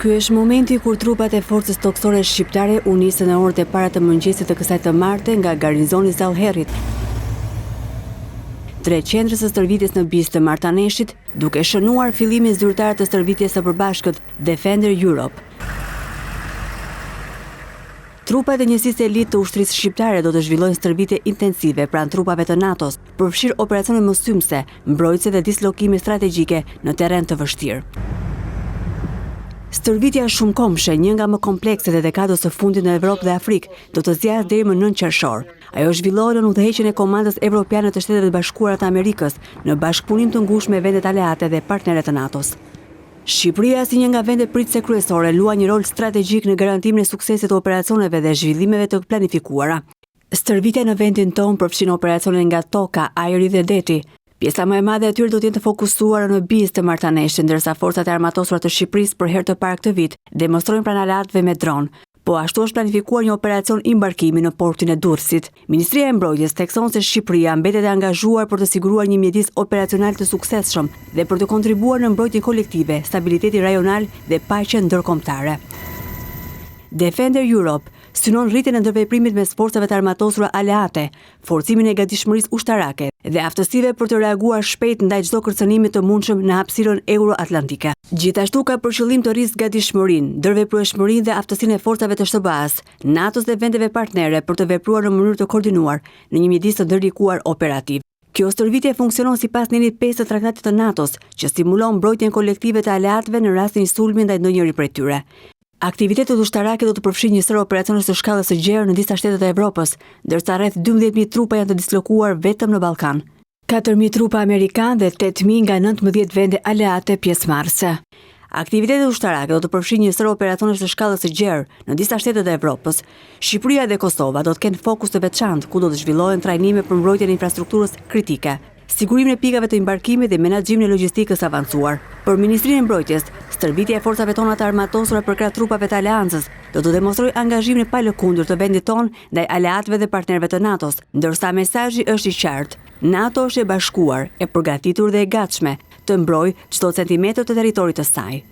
Ky është momenti kur trupat e forcës toksore shqiptare u nisën në orët e para të mëngjesit të kësaj të martë nga garnizoni Zallherrit, drejt qendrës së stërvitjes në Bizë të Martaneshit, duke shënuar fillimin zyrtar të stërvitjes së përbashkët Defender Europe. Trupat e njësisë elit të ushtrisë shqiptare do të zhvillojnë stërvitje intensive pranë trupave të NATO-s, përfshirë operacione mësymse, mbrojtëse dhe dislokime strategjike në terren të vështirë. Stërvitja shumëkohëmshe, një nga më komplekset e dekadës së fundit në Evropë dhe Afrikë, do të zjarë deri më 9 qershor. Ajo zhvillohet në udhëheqjen e Komandës Evropiane të Shtetet e Bashkuara të Amerikës në bashkëpunim të ngushtë me vendet aleate dhe partnere të NATO-s. Shqipëria, si një nga vendet pritëse kryesore, luan një rol strategjik në garantimin e suksesit të operacioneve dhe zhvillimeve të planifikuara. Stërvitja në vendin tonë përfshin operacione nga toka, ajri dhe deti. Pjesa më e madhe e tyre do të jenë të fokusuara në Bizë të Martaneshit, ndërsa forcat e armatosura të Shqipërisë për herë të parë këtë vit demonstrojnë pranë aleatëve me dron. Po ashtu është planifikuar një operacion embarkimi në portin e Durrësit. Ministria e Mbrojtjes thekson se Shqipëria mbetet e angazhuar për të siguruar një mjedis operacional të suksesshëm dhe për të kontribuar në mbrojtjen kolektive, stabilitetin rajonal dhe paqen ndërkombëtare. Defender Europe synon rritjen e ndërveprimit mes forcave të armatosura aleate, forcimin e gatishmërisë ushtarake dhe aftësive për të reaguar shpejt ndaj çdo kërcënimi të mundshëm në hapësirën euro-atlantike. Gjithashtu ka për qëllim të rrisë gatishmërinë, ndërveprueshmërinë dhe aftësinë e forcave të SBA-s, NATO-s dhe vendeve partnere për të vepruar në mënyrë të koordinuar në një mjedis të ndërlikuar operativ. Kjo stërvitje funksionon sipas nivelit 5 të traktatit të NATO-s, që stimulon mbrojtjen kolektive të aleatëve në rastin e sulmi ndaj ndonjëri prej tyre. Aktivitetet ushtarake do të përfshijnë një sër operacionesh të shkallës së gjerë në disa shtete të Evropës, ndërsa rreth 12.000 trupa janë të dislokuar vetëm në Ballkan. 4.000 trupa amerikanë dhe 8.000 nga 19 vende aleate pjesëmarrëse. Aktivitetet ushtarake do të përfshijnë një sër operacionesh të shkallës së gjerë në disa shtete të Evropës. Shqipëria dhe Kosova do të kenë fokus të veçantë ku do të zhvillohen trajnime për mbrojtjen e infrastrukturës kritike, sigurimin e pikave të embarkimit dhe menaxhimin e logjistikës avancuar. Për Ministrinë e Mbrojtjes, stërvitja e forcave tona të armatosura përkrah trupave të aleancës do të demonstrojë angazhimin e palëkundur të vendit tonë ndaj aleatëve dhe partnerëve të NATO-s, ndërsa mesazhi është i qartë. NATO është e bashkuar, e përgatitur dhe e gatshme të mbrojë çdo centimetër të territorit të saj.